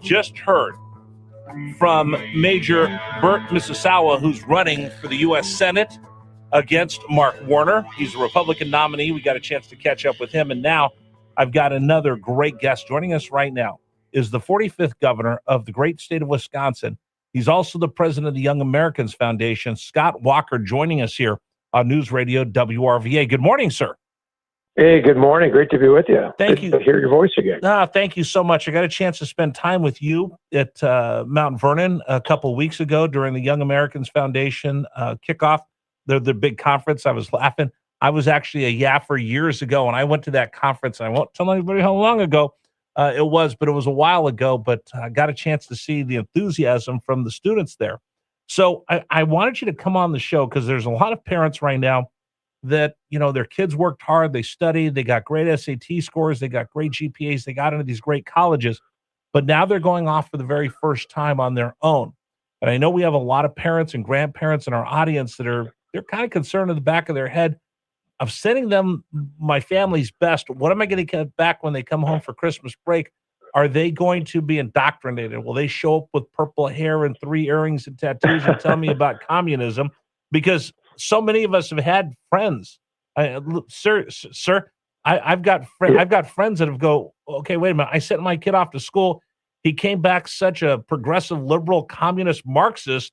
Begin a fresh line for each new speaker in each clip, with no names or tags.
just heard from Major Burt Mississauga, who's running for the U.S. Senate against Mark Warner. He's a Republican nominee. We got a chance to catch up with him. And now I've got another great guest joining us right now is the 45th governor of the great state of Wisconsin. He's also the president of the Young Americans Foundation, Scott Walker, joining us here on News Radio WRVA. Good morning, sir.
Hey, good morning. Great to be with you.
Thank
Good
you.
to hear your voice again.
Thank you so much. I got a chance to spend time with you at Mount Vernon a couple of weeks ago during the Young Americans Foundation kickoff, the big conference. I was laughing. I was actually a YAFfer years ago, and I went to that conference. I won't tell anybody how long ago it was, but it was a while ago. But I got a chance to see the enthusiasm from the students there. So I wanted you to come on the show because there's a lot of parents right now that, you know, their kids worked hard, they studied, they got great SAT scores, they got great GPAs, they got into these great colleges, but now they're going off for the very first time on their own. And I know we have a lot of parents and grandparents in our audience that they're kind of concerned in the back of their head of sending them my family's best. What am I going to get back when they come home for Christmas break? Are they going to be indoctrinated? Will they show up with purple hair and 3 earrings and tattoos and tell me about communism? Because so many of us have had friends, sir. I've got friends that have go, okay, wait a minute. I sent my kid off to school. He came back such a progressive, liberal, communist, Marxist.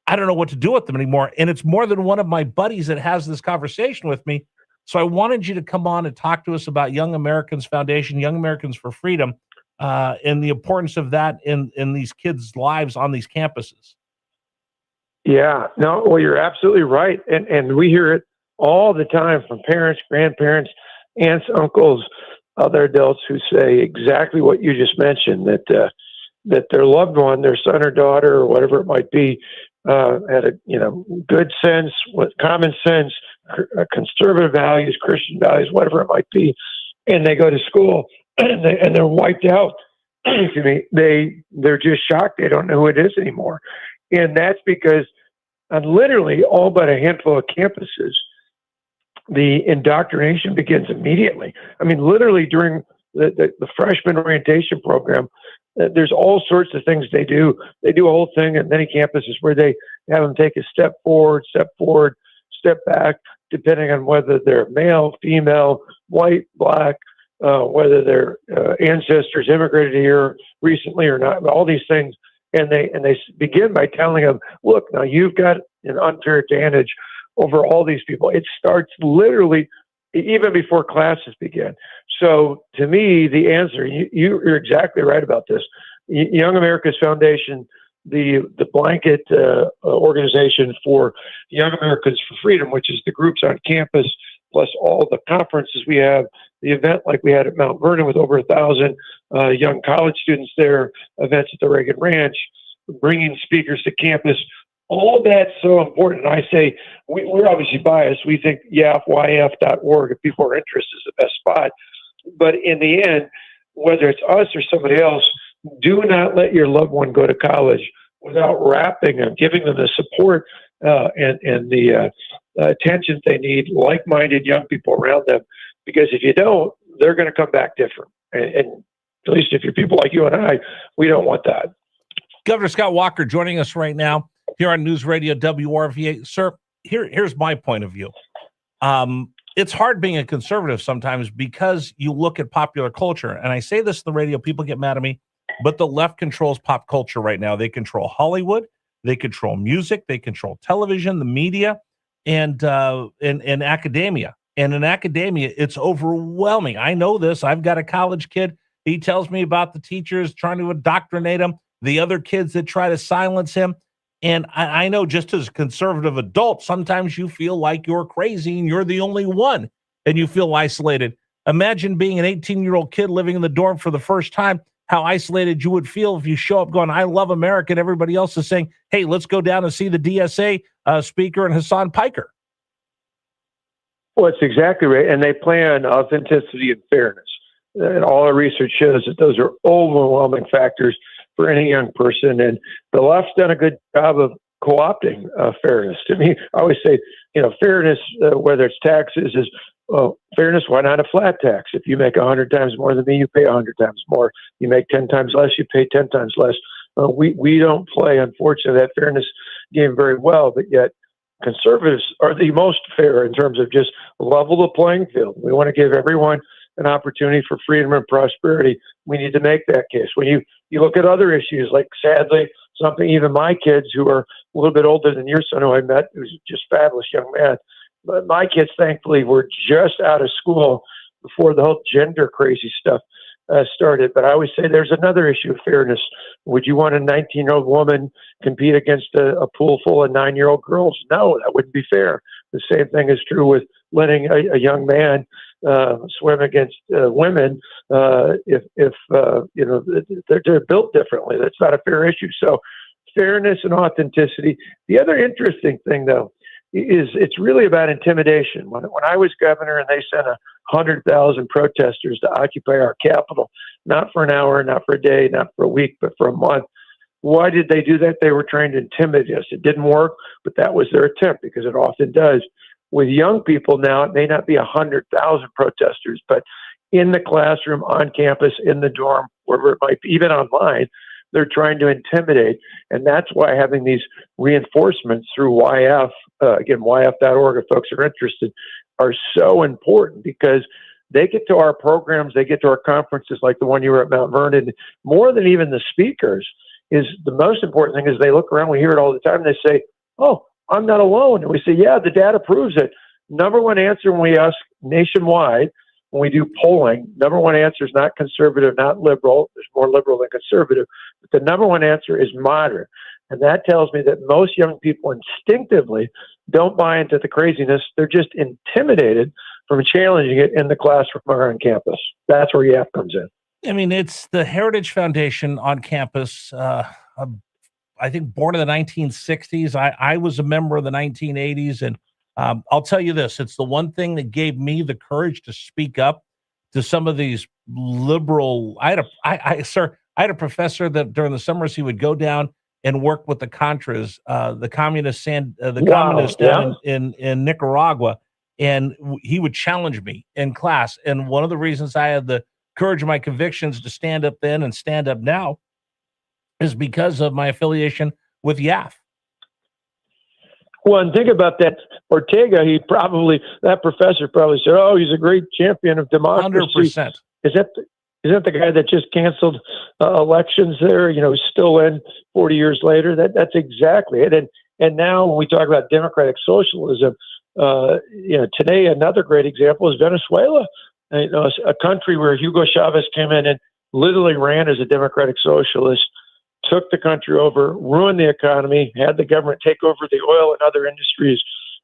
I don't know what to do with them anymore. And it's more than one of my buddies that has this conversation with me. So I wanted you to come on and talk to us about Young Americans Foundation, Young Americans for Freedom, and the importance of that in these kids' lives on these campuses.
Yeah, no, well, you're absolutely right. And we hear it all the time from parents, grandparents, aunts, uncles, other adults who say exactly what you just mentioned, that their loved one, their son or daughter or whatever it might be, had a good sense, with common sense, conservative values, Christian values, whatever it might be, and they go to school and they're wiped out. Excuse me. They're just shocked. They don't know who it is anymore, and that's because on literally all but a handful of campuses, the indoctrination begins immediately. I mean, literally during the freshman orientation program, there's all sorts of things they do. They do a whole thing at many campuses where they have them take a step forward, step back, depending on whether they're male, female, white, black, whether their ancestors immigrated here recently or not, all these things. And they begin by telling them, look, now you've got an unfair advantage over all these people. It starts literally even before classes begin. So to me, the answer, you're exactly right about this. Young America's Foundation, the blanket organization for Young Americans for Freedom, which is the groups on campus, plus all the conferences we have, the event like we had at Mount Vernon with over 1,000 young college students there, events at the Reagan Ranch, bringing speakers to campus. All that's so important. And I say, we're obviously biased. We think YF.org, if people are interested, is the best spot. But in the end, whether it's us or somebody else, do not let your loved one go to college without wrapping them, giving them the support and the attention they need, like-minded young people around them. Because if you don't, they're going to come back different. And at least if you're people like you and I, we don't want that.
Governor Scott Walker joining us right now here on News Radio WRVA. Sir, here's my point of view. It's hard being a conservative sometimes because you look at popular culture. And I say this on the radio, people get mad at me, but the left controls pop culture right now. They control Hollywood, they control music, they control television, the media, and academia. And in academia, it's overwhelming. I know this. I've got a college kid. He tells me about the teachers trying to indoctrinate him, the other kids that try to silence him. And I know just as a conservative adult, sometimes you feel like you're crazy and you're the only one and you feel isolated. Imagine being an 18-year-old kid living in the dorm for the first time, how isolated you would feel if you show up going, I love America, and everybody else is saying, hey, let's go down and see the DSA speaker and Hassan Piker.
Well, it's exactly right. And they play on authenticity and fairness. And all our research shows that those are overwhelming factors for any young person. And the left's done a good job of co-opting fairness. To me, I always say, fairness, whether it's taxes, is well, fairness, why not a flat tax? If you make 100 times more than me, you pay 100 times more. You make 10 times less, you pay 10 times less. We don't play, unfortunately, that fairness game very well, but yet conservatives are the most fair in terms of just level the playing field. We want to give everyone an opportunity for freedom and prosperity. We need to make that case. When you look at other issues, like sadly, something even my kids who are a little bit older than your son who I met, who's just a fabulous young man, but my kids thankfully were just out of school before the whole gender crazy stuff started. But I always say there's another issue of fairness. Would you want a 19-year-old woman compete against a pool full of 9-year-old girls? No, that wouldn't be fair. The same thing is true with letting a young man swim against women if you know they're built differently. That's not a fair issue. So fairness and authenticity. The other interesting thing, though, is it's really about intimidation. When I was governor and they sent 100,000 protesters to occupy our capital, not for an hour, not for a day, not for a week, but for a month. Why did they do that? They were trying to intimidate us. It didn't work, but that was their attempt, because it often does. With young people now, it may not be 100,000 protesters, but in the classroom, on campus, in the dorm, wherever it might be, even online, they're trying to intimidate. And that's why having these reinforcements through YF, again, YF.org, if folks are interested, are so important, because they get to our programs, they get to our conferences like the one you were at Mount Vernon, more than even the speakers. Is the most important thing is they look around, we hear it all the time, and they say, oh, I'm not alone. And we say, yeah, the data proves it. Number one answer when we ask nationwide, when we do polling, number one answer is not conservative, not liberal. There's more liberal than conservative. But the number one answer is moderate. And that tells me that most young people instinctively don't buy into the craziness. They're just intimidated from challenging it in the classroom or on campus. That's where YAF comes in.
I mean, it's the Heritage Foundation on campus. I think born in the 1960s. I was a member of the 1980s. And I'll tell you this, it's the one thing that gave me the courage to speak up to some of these liberal. I had a professor that during the summers he would go down and work with the Contras, the communists down in Nicaragua, and he would challenge me in class. And one of the reasons I had the courage of my convictions to stand up then and stand up now is because of my affiliation with YAF.
Well, and think about that. Ortega, that professor probably said, oh, he's a great champion of democracy.
100%.
Is that the guy that just canceled elections there, still in 40 years later? That's exactly it. And now when we talk about democratic socialism, today another great example is Venezuela. A country where Hugo Chavez came in and literally ran as a democratic socialist, took the country over, ruined the economy, had the government take over the oil and other industries,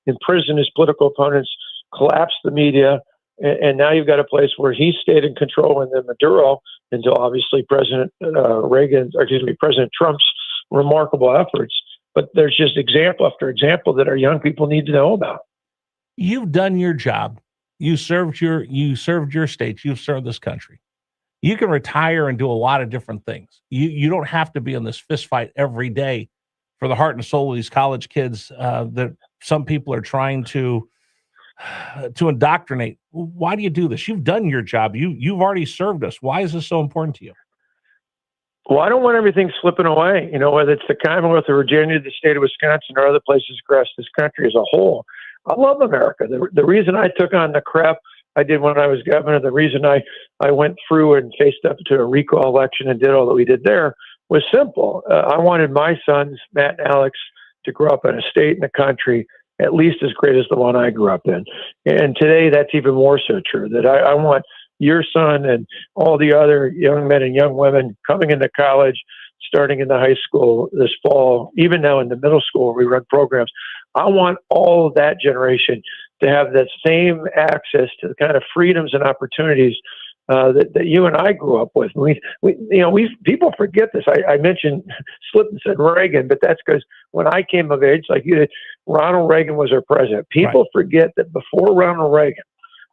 imprison his political opponents, collapse the media. And now you've got a place where he stayed in control, and then Maduro, until obviously President Trump's remarkable efforts. But there's just example after example that our young people need to know about.
You've done your job. You served your state. You've served this country. You can retire and do a lot of different things. You don't have to be in this fist fight every day for the heart and soul of these college kids that some people are trying to indoctrinate. Why do you do this? You've done your job. You've already served us. Why is this so important to you?
Well, I don't want everything slipping away. Whether it's the Commonwealth of Virginia, the state of Wisconsin, or other places across this country as a whole. I love America. The reason I took on the crap I did when I was governor, the reason I went through and faced up to a recall election and did all that we did there was simple. I wanted my sons, Matt and Alex, to grow up in a state and a country at least as great as the one I grew up in. And today that's even more so true, that I want your son and all the other young men and young women coming into college, starting in the high school this fall, even now in the middle school where we run programs. I want all of that generation to have that same access to the kind of freedoms and opportunities that you and I grew up with. People forget this. I mentioned, slipped and said Reagan, but that's because when I came of age, like you did, Ronald Reagan was our president. People forget that before Ronald Reagan,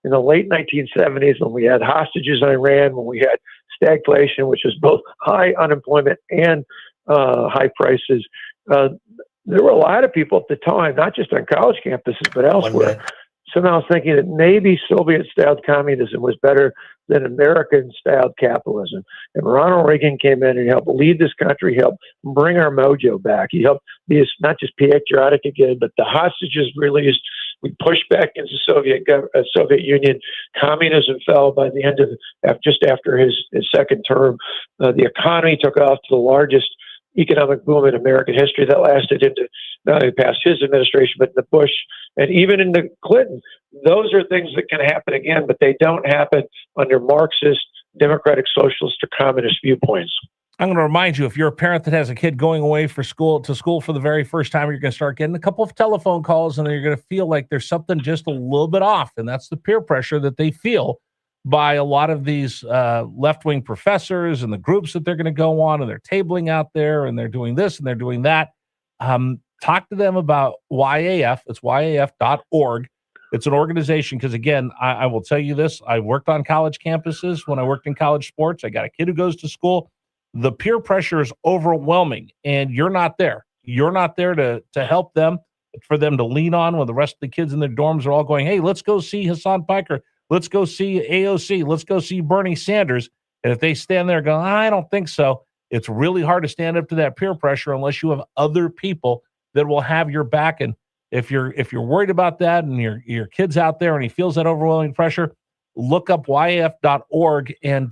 in the late 1970s, when we had hostages in Iran, when we had stagflation, which was both high unemployment and high prices, there were a lot of people at the time, not just on college campuses, but elsewhere, somehow thinking that maybe Soviet-styled communism was better than American-styled capitalism. And Ronald Reagan came in and helped lead this country, helped bring our mojo back. He helped be not just patriotic again, but the hostages released. We pushed back into Soviet Union. Communism fell by the end of just after his second term. The economy took off to the largest economic boom in American history that lasted into not only past his administration, but in the Bush and even in the Clinton. Those are things that can happen again, but they don't happen under Marxist, democratic, socialist, or communist viewpoints.
I'm going to remind you, if you're a parent that has a kid going away to school for the very first time, you're going to start getting a couple of telephone calls, and then you're going to feel like there's something just a little bit off, and that's the peer pressure that they feel by a lot of these left-wing professors and the groups that they're going to go on, and they're tabling out there, and they're doing this, and they're doing that. Talk to them about YAF. It's YAF.org. It's an organization because, again, I will tell you this. I worked on college campuses when I worked in college sports. I got a kid who goes to school. The peer pressure is overwhelming, and you're not there. You're not there to help them, for them to lean on when the rest of the kids in their dorms are all going, hey, let's go see Hassan Piker. Let's go see AOC. Let's go see Bernie Sanders. And if they stand there going, I don't think so, it's really hard to stand up to that peer pressure unless you have other people that will have your back. And if you're worried about that and your kid's out there and he feels that overwhelming pressure, look up YF.org, and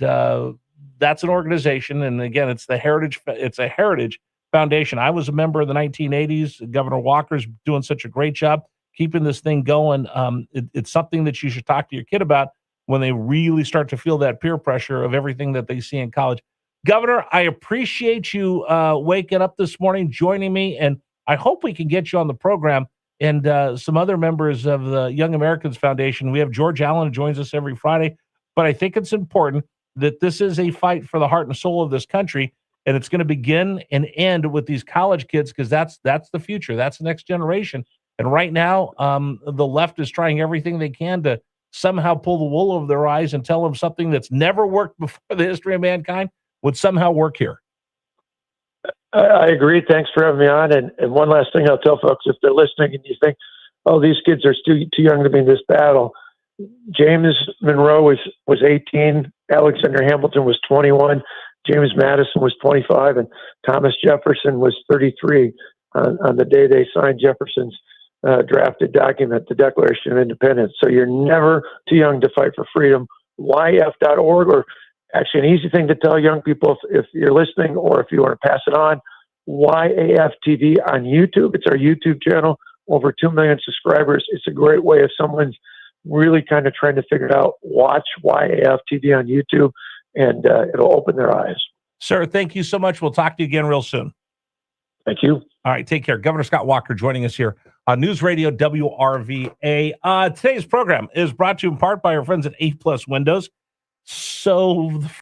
that's an organization. And again, it's a heritage foundation. I was a member of the 1980s. Governor Walker's doing such a great job keeping this thing going. It's something that you should talk to your kid about when they really start to feel that peer pressure of everything that they see in college. Governor, I appreciate you waking up this morning, joining me, and I hope we can get you on the program and some other members of the Young Americans Foundation. We have George Allen who joins us every Friday, but I think it's important that this is a fight for the heart and soul of this country, and it's going to begin and end with these college kids, because that's the future. That's the next generation. And right now, the left is trying everything they can to somehow pull the wool over their eyes and tell them something that's never worked before the history of mankind would somehow work here.
I agree. Thanks for having me on. And one last thing I'll tell folks, if they're listening and you think, oh, these kids are too young to be in this battle. James Monroe was 18. Alexander Hamilton was 21. James Madison was 25. And Thomas Jefferson was 33 on the day they signed Jefferson's drafted document, the Declaration of Independence. So you're never too young to fight for freedom. YF.org, or actually an easy thing to tell young people if you're listening, or if you want to pass it on, YAF TV on YouTube. It's our YouTube channel, over 2 million subscribers. It's a great way if someone's really kind of trying to figure it out, watch YAF TV on YouTube, and it'll open their eyes.
Sir, thank you so much. We'll talk to you again real soon.
Thank you.
All right, take care. Governor Scott Walker joining us here on News Radio WRVA. Today's program is brought to you in part by our friends at A+ Windows. So